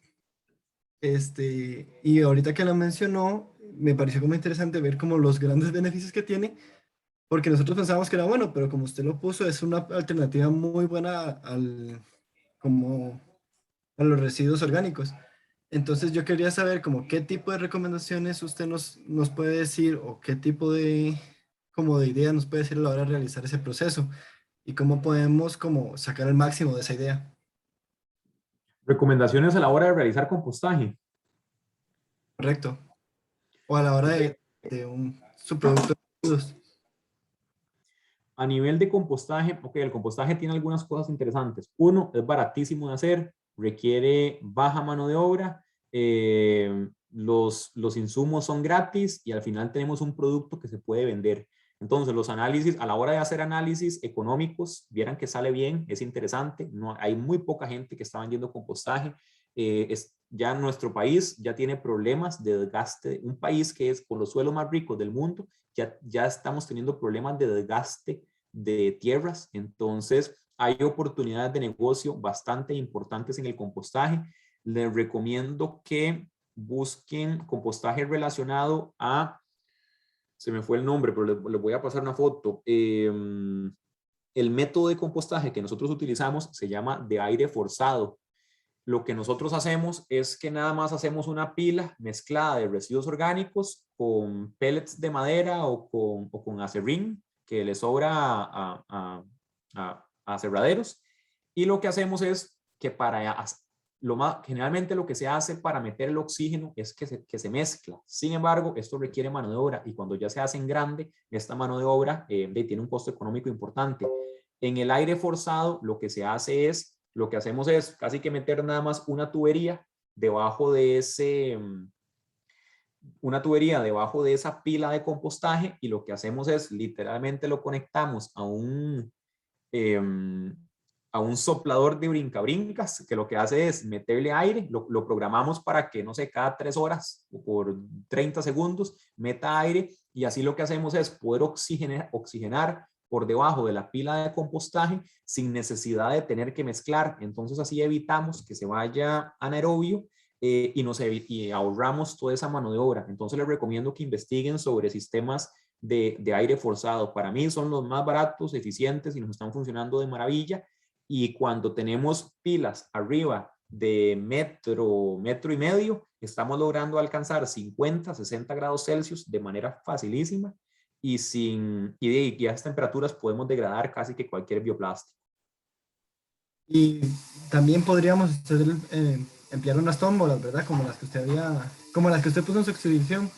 Y ahorita que lo mencionó, me pareció como interesante ver como los grandes beneficios que tiene, porque nosotros pensábamos que era bueno, pero como usted lo puso, es una alternativa muy buena como a los residuos orgánicos. Entonces yo quería saber como qué tipo de recomendaciones usted nos puede decir o qué tipo como de idea nos puede decir a la hora de realizar ese proceso y cómo podemos como sacar el máximo de esa idea. Recomendaciones a la hora de realizar compostaje. ¿Correcto? O a la hora Ok. de un subproducto de residuos. A nivel de compostaje, ok, el compostaje tiene algunas cosas interesantes. Uno, es baratísimo de hacer, requiere baja mano de obra, los insumos son gratis y al final tenemos un producto que se puede vender. Entonces, los análisis, a la hora de hacer análisis económicos, vieran que sale bien, es interesante. No, hay muy poca gente que está vendiendo compostaje. Ya nuestro país ya tiene problemas de desgaste. Un país que es con los suelos más ricos del mundo, ya estamos teniendo problemas de desgaste de tierras. Entonces, hay oportunidades de negocio bastante importantes en el compostaje. Les recomiendo que busquen compostaje relacionado a, se me fue el nombre, pero les voy a pasar una foto. El método de compostaje que nosotros utilizamos se llama de aire forzado. Lo que nosotros hacemos es que nada más hacemos una pila mezclada de residuos orgánicos con pellets de madera o con acerrín que le sobra a aserraderos. Y lo que hacemos es que generalmente lo que se hace para meter el oxígeno es que se mezcla. Sin embargo, esto requiere mano de obra y cuando ya se hace en grande, esta mano de obra tiene un costo económico importante. En el aire forzado, lo que hacemos es casi que meter nada más una tubería debajo de esa pila de compostaje y lo que hacemos es literalmente lo conectamos a un soplador de brincabrincas que lo que hace es meterle aire, lo programamos para que, no sé, cada 3 horas o por 30 segundos meta aire y así lo que hacemos es poder oxigenar por debajo de la pila de compostaje sin necesidad de tener que mezclar. Entonces así evitamos que se vaya anaerobio y ahorramos toda esa mano de obra. Entonces les recomiendo que investiguen sobre sistemas de aire forzado. Para mí son los más baratos, eficientes y nos están funcionando de maravilla. Y cuando tenemos pilas arriba de metro y medio, estamos logrando alcanzar 50, 60 grados Celsius de manera facilísima y a esas temperaturas podemos degradar casi que cualquier bioplástico. Y también podríamos emplear unas tómbolas, ¿verdad? Como las que usted puso en su exhibición,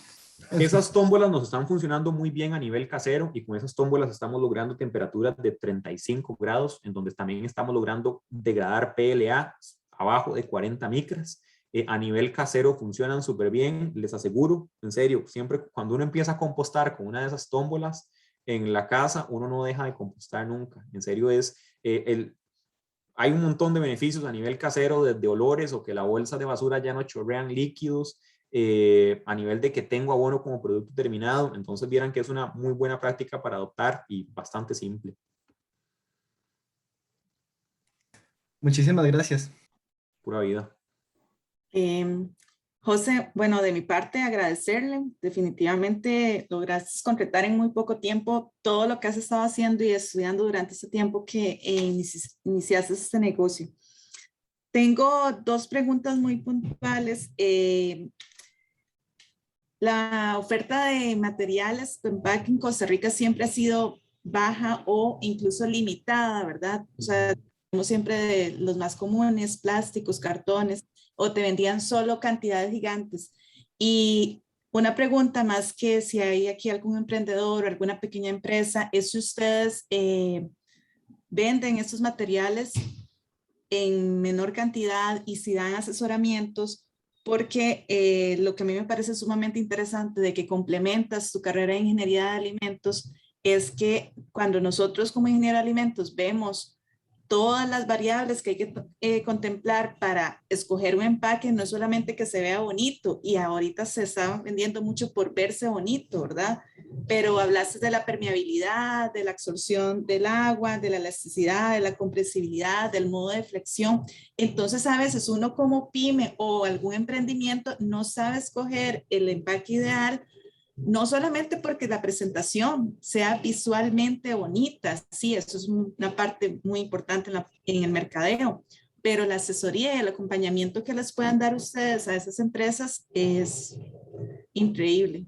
Esas tómbolas nos están funcionando muy bien a nivel casero y con esas tómbolas estamos logrando temperaturas de 35 grados, en donde también estamos logrando degradar PLA abajo de 40 micras. A nivel casero funcionan súper bien, les aseguro, en serio, siempre cuando uno empieza a compostar con una de esas tómbolas en la casa, uno no deja de compostar nunca. En serio hay un montón de beneficios a nivel casero, desde olores o que la bolsa de basura ya no chorrean líquidos, a nivel de que tengo abono como producto terminado. Entonces vieran que es una muy buena práctica para adoptar y bastante simple. Muchísimas gracias. Pura vida. José, bueno, de mi parte agradecerle, definitivamente lograste concretar en muy poco tiempo todo lo que has estado haciendo y estudiando durante ese tiempo que iniciaste este negocio. Tengo dos preguntas muy puntuales. La oferta de materiales de empaque en Costa Rica siempre ha sido baja o incluso limitada, ¿verdad? O sea, tenemos siempre de los más comunes, plásticos, cartones, o te vendían solo cantidades gigantes. Y una pregunta más que si hay aquí algún emprendedor o alguna pequeña empresa, es si ustedes venden estos materiales en menor cantidad y si dan asesoramientos, porque lo que a mí me parece sumamente interesante de que complementas tu carrera de ingeniería de alimentos es que cuando nosotros como ingeniero de alimentos vemos todas las variables que hay que contemplar para escoger un empaque, no es solamente que se vea bonito, y ahorita se está vendiendo mucho por verse bonito, ¿verdad? Pero hablaste de la permeabilidad, de la absorción del agua, de la elasticidad, de la compresibilidad, del modo de flexión. Entonces, a veces uno como pyme o algún emprendimiento no sabe escoger el empaque ideal, no solamente porque la presentación sea visualmente bonita, sí, eso es una parte muy importante en el mercadeo, pero la asesoría y el acompañamiento que les puedan dar ustedes a esas empresas es increíble.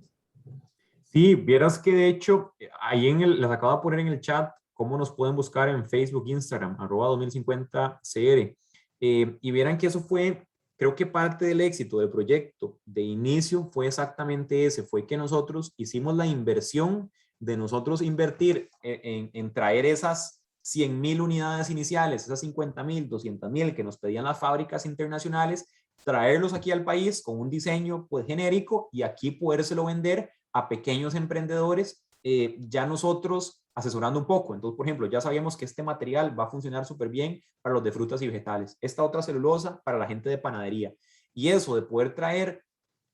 Sí, vieras que de hecho, ahí les acabo de poner en el chat cómo nos pueden buscar en Facebook, Instagram, @2050cr. Y vieran que eso fue, creo que parte del éxito del proyecto de inicio fue exactamente ese, fue que nosotros hicimos la inversión de nosotros invertir en traer esas 100,000 unidades iniciales, esas 50,000, 200,000 que nos pedían las fábricas internacionales, traerlos aquí al país con un diseño pues genérico y aquí podérselo vender a pequeños emprendedores, ya nosotros asesorando un poco. Entonces, por ejemplo, ya sabíamos que este material va a funcionar súper bien para los de frutas y vegetales, esta otra celulosa para la gente de panadería. Y eso de poder traer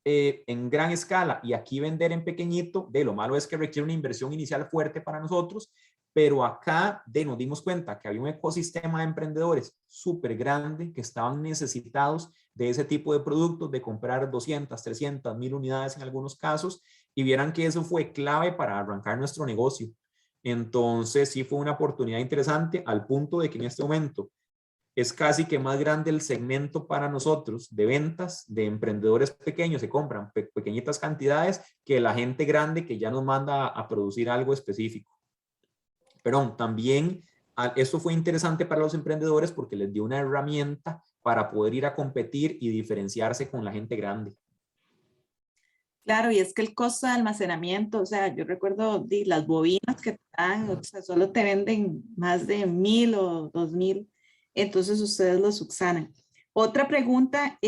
en gran escala y aquí vender en pequeñito, de lo malo es que requiere una inversión inicial fuerte para nosotros, pero acá nos dimos cuenta que había un ecosistema de emprendedores súper grande que estaban necesitados de ese tipo de productos, de comprar 200, 300, 1,000 unidades en algunos casos, y vieran que eso fue clave para arrancar nuestro negocio. Entonces sí fue una oportunidad interesante al punto de que en este momento es casi que más grande el segmento para nosotros de ventas de emprendedores pequeños, se compran pequeñitas cantidades, que la gente grande que ya nos manda a producir algo específico. Pero también esto fue interesante para los emprendedores porque les dio una herramienta para poder ir a competir y diferenciarse con la gente grande. Claro, y es que el costo de almacenamiento, o sea, yo recuerdo las bobinas que te dan, o sea, solo te venden más de 1,000 o 2,000, entonces ustedes lo subsanan. Otra pregunta,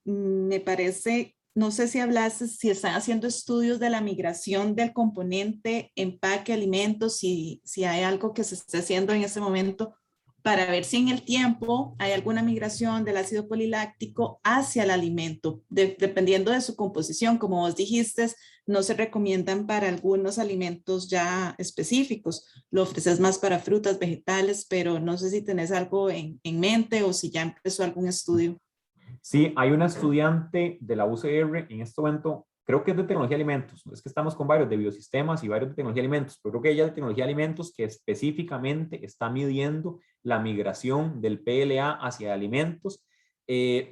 me parece, no sé si hablaste, si están haciendo estudios de la migración del componente empaque alimentos, si hay algo que se esté haciendo en ese momento para ver si en el tiempo hay alguna migración del ácido poliláctico hacia el alimento, dependiendo de su composición. Como vos dijiste, no se recomiendan para algunos alimentos ya específicos, lo ofreces más para frutas, vegetales, pero no sé si tenés algo en mente o si ya empezó algún estudio. Sí, hay una estudiante de la UCR en este momento, creo que es de tecnología de alimentos, es que estamos con varios de biosistemas y varios de tecnología de alimentos, pero creo que ella es de tecnología de alimentos que específicamente está midiendo la migración del PLA hacia alimentos,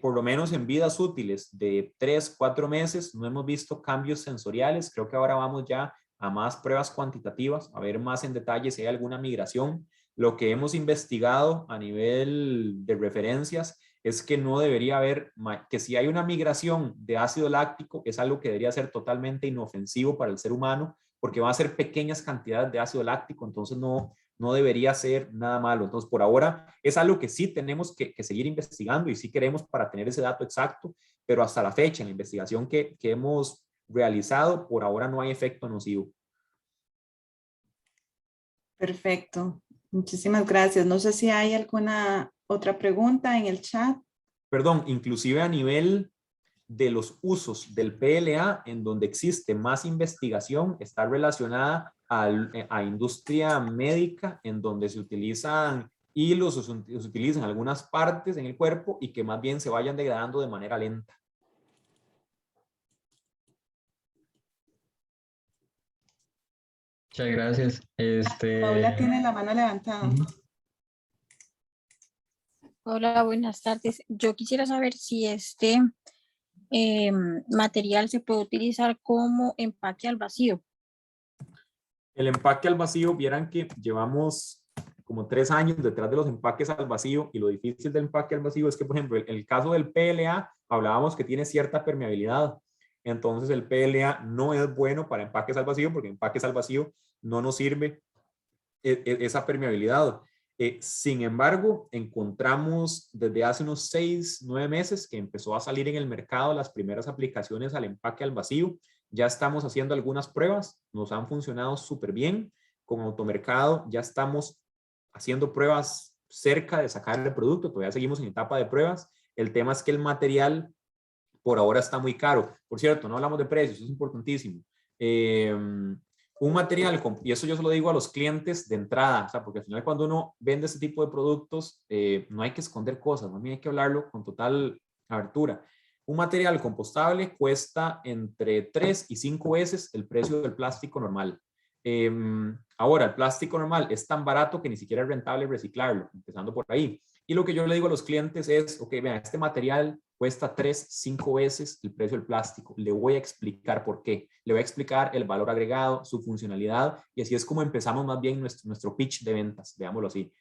por lo menos en vidas útiles de 3, 4 meses, no hemos visto cambios sensoriales, creo que ahora vamos ya a más pruebas cuantitativas, a ver más en detalle si hay alguna migración. Lo que hemos investigado a nivel de referencias es que no debería haber, que si hay una migración de ácido láctico, es algo que debería ser totalmente inofensivo para el ser humano, porque va a ser pequeñas cantidades de ácido láctico, entonces no debería ser nada malo. Entonces, por ahora es algo que sí tenemos que seguir investigando y sí queremos para tener ese dato exacto, pero hasta la fecha, en la investigación que hemos realizado, por ahora no hay efecto nocivo. Perfecto. Muchísimas gracias. No sé si hay alguna otra pregunta en el chat. Perdón, inclusive a nivel de los usos del PLA, en donde existe más investigación, está relacionada a industria médica, en donde se utilizan hilos o se utilizan algunas partes en el cuerpo y que más bien se vayan degradando de manera lenta. Muchas gracias. Paula tiene la mano levantada. Hola, buenas tardes. Yo quisiera saber si este material se puede utilizar como empaque al vacío. El empaque al vacío, vieran que llevamos como 3 años detrás de los empaques al vacío, y lo difícil del empaque al vacío es que, por ejemplo, el caso del PLA, hablábamos que tiene cierta permeabilidad. Entonces el PLA no es bueno para empaques al vacío, porque empaques al vacío no nos sirve esa permeabilidad. Sin embargo, encontramos desde hace unos 6, 9 meses que empezó a salir en el mercado las primeras aplicaciones al empaque al vacío. Ya estamos haciendo algunas pruebas, nos han funcionado súper bien. Con Automercado ya estamos haciendo pruebas cerca de sacar el producto, todavía seguimos en etapa de pruebas. El tema es que el material por ahora está muy caro. Por cierto, no hablamos de precios, eso es importantísimo. Un material, y eso yo se lo digo a los clientes de entrada, o sea, porque al final cuando uno vende este tipo de productos, no hay que esconder cosas, más bien hay que hablarlo con total abertura. Un material compostable cuesta entre 3 y 5 veces el precio del plástico normal. Ahora, el plástico normal es tan barato que ni siquiera es rentable reciclarlo, empezando por ahí. Y lo que yo le digo a los clientes es, ok, vean, este material cuesta 3, 5 veces el precio del plástico. Le voy a explicar por qué. Le voy a explicar el valor agregado, su funcionalidad, y así es como empezamos más bien nuestro pitch de ventas, veámoslo así.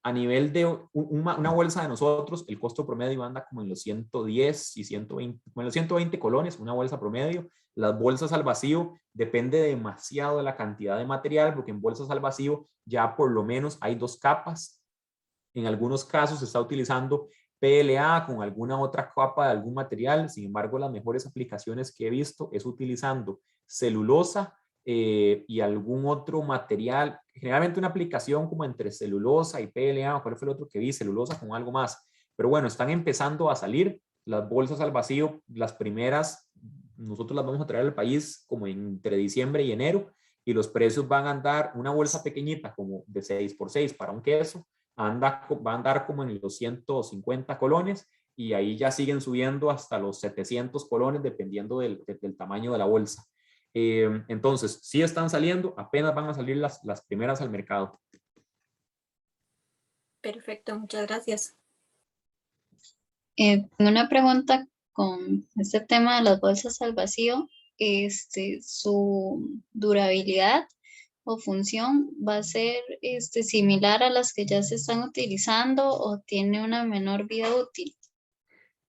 A nivel de una bolsa de nosotros, el costo promedio anda como en los 110 y 120, como en los 120 colones, una bolsa promedio. Las bolsas al vacío depende demasiado de la cantidad de material, porque en bolsas al vacío ya por lo menos hay 2 capas. En algunos casos se está utilizando PLA con alguna otra capa de algún material. Sin embargo, las mejores aplicaciones que he visto es utilizando celulosa y algún otro material, generalmente una aplicación como entre celulosa y PLA. ¿Cuál fue el otro que vi? Celulosa con algo más. Pero bueno, están empezando a salir las bolsas al vacío. Las primeras, nosotros las vamos a traer al país como entre diciembre y enero, y los precios van a andar, una bolsa pequeñita como de 6x6 para un queso, va a andar como en los 150 colones, y ahí ya siguen subiendo hasta los 700 colones dependiendo del tamaño de la bolsa. Entonces, sí están saliendo, apenas van a salir las primeras al mercado. Perfecto, muchas gracias. Tengo una pregunta con este tema de las bolsas al vacío. Su durabilidad o función va a ser similar a las que ya se están utilizando, o tiene una menor vida útil.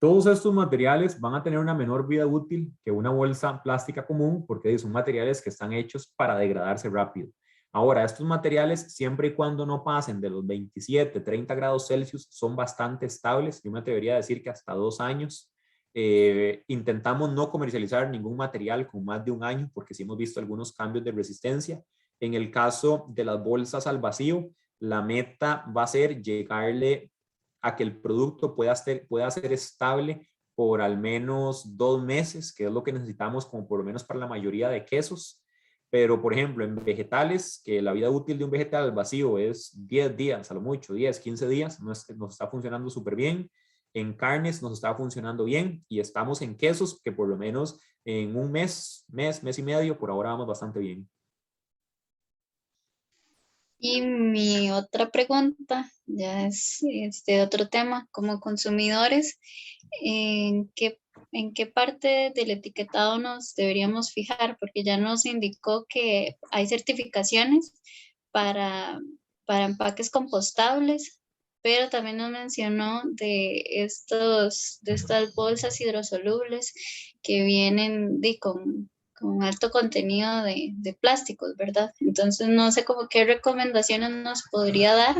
Todos estos materiales van a tener una menor vida útil que una bolsa plástica común, porque son materiales que están hechos para degradarse rápido. Ahora, estos materiales, siempre y cuando no pasen de los 27, 30 grados Celsius, son bastante estables. Yo me atrevería a decir que hasta 2 años. Intentamos no comercializar ningún material con más de 1 año, porque sí hemos visto algunos cambios de resistencia. En el caso de las bolsas al vacío, la meta va a ser llegarle a que el producto pueda ser estable por al menos 2 meses, que es lo que necesitamos como por lo menos para la mayoría de quesos. Pero, por ejemplo, en vegetales, que la vida útil de un vegetal al vacío es 10 días, a lo mucho, 10, 15 días, nos está funcionando súper bien. En carnes nos está funcionando bien, y estamos en quesos que por lo menos en un mes y medio, por ahora vamos bastante bien. Y mi otra pregunta ya es de otro tema. Como consumidores, ¿en qué parte del etiquetado nos deberíamos fijar? Porque ya nos indicó que hay certificaciones para empaques compostables, pero también nos mencionó de estas bolsas hidrosolubles que vienen con alto contenido de plásticos, ¿verdad? Entonces no sé como qué recomendaciones nos podría dar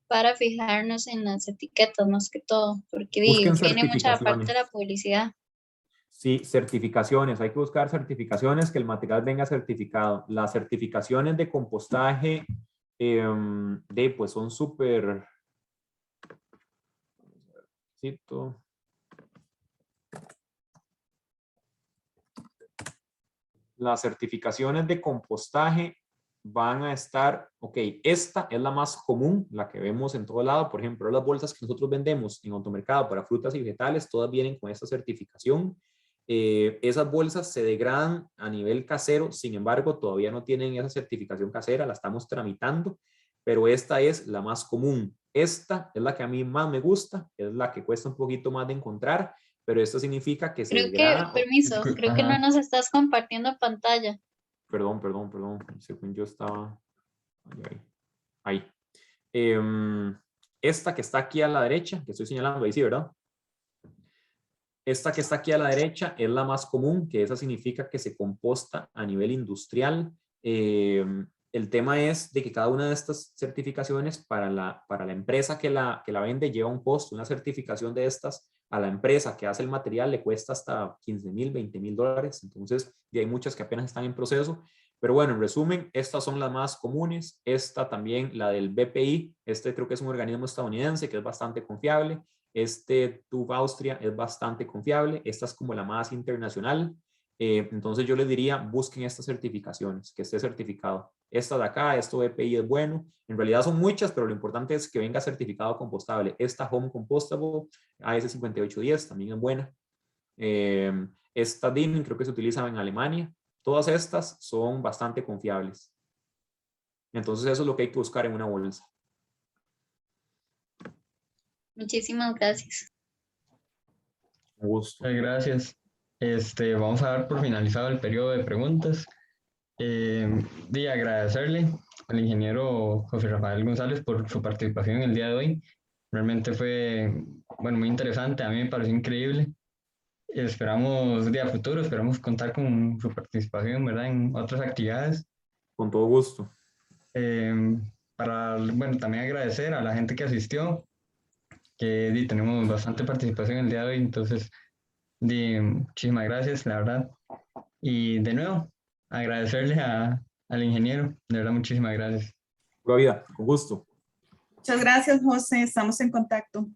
para fijarnos en las etiquetas más que todo, porque Busquen viene mucha parte de la certificaciones. publicidad. Sí, certificaciones. Hay que buscar certificaciones, que el material venga certificado. Las certificaciones de compostaje pues son súper... Las certificaciones de compostaje van a estar, ok, esta es la más común, la que vemos en todo lado. Por ejemplo, las bolsas que nosotros vendemos en automercado para frutas y vegetales, todas vienen con esta certificación. Esas bolsas se degradan a nivel casero, sin embargo, todavía no tienen esa certificación casera, la estamos tramitando, pero esta es la más común. Esta es la que a mí más me gusta, es la que cuesta un poquito más de encontrar, pero esto significa que se Creo que, degrada. permiso, creo que no nos estás compartiendo pantalla. Perdón. Según yo estaba ahí. Esta que está aquí a la derecha, que estoy señalando ahí, sí, ¿verdad? Esta que está aquí a la derecha es la más común, que esa significa que se composta a nivel industrial. El tema es de que cada una de estas certificaciones para la empresa que la vende lleva un costo. Una certificación de estas a la empresa que hace el material le cuesta hasta $15,000, $20,000. Entonces, y hay muchas que apenas están en proceso. Pero bueno, en resumen, estas son las más comunes. Esta también, la del BPI, este creo que es un organismo estadounidense que es bastante confiable. TÜV Austria es bastante confiable. Esta es como la más internacional. Entonces yo les diría, busquen estas certificaciones, que esté certificado. Esta de acá, esto BPI es bueno. En realidad son muchas, pero lo importante es que venga certificado compostable. Esta Home Compostable, AS5810, también es buena. Esta DIN creo que se utiliza en Alemania. Todas estas son bastante confiables. Entonces eso es lo que hay que buscar en una bolsa. Muchísimas gracias. Un gusto. Gracias. Vamos a dar por finalizado el periodo de preguntas. Y agradecerle al ingeniero José Rafael González por su participación en el día de hoy. Realmente fue, bueno, muy interesante. A mí me pareció increíble. Esperamos, a futuro, esperamos contar con su participación, ¿verdad?, en otras actividades. Con todo gusto. Bueno, también agradecer a la gente que asistió, que tenemos bastante participación el día de hoy, entonces, muchísimas gracias, la verdad. Y de nuevo, agradecerle al ingeniero, de verdad, muchísimas gracias. Pura vida, con gusto. Muchas gracias, José. Estamos en contacto.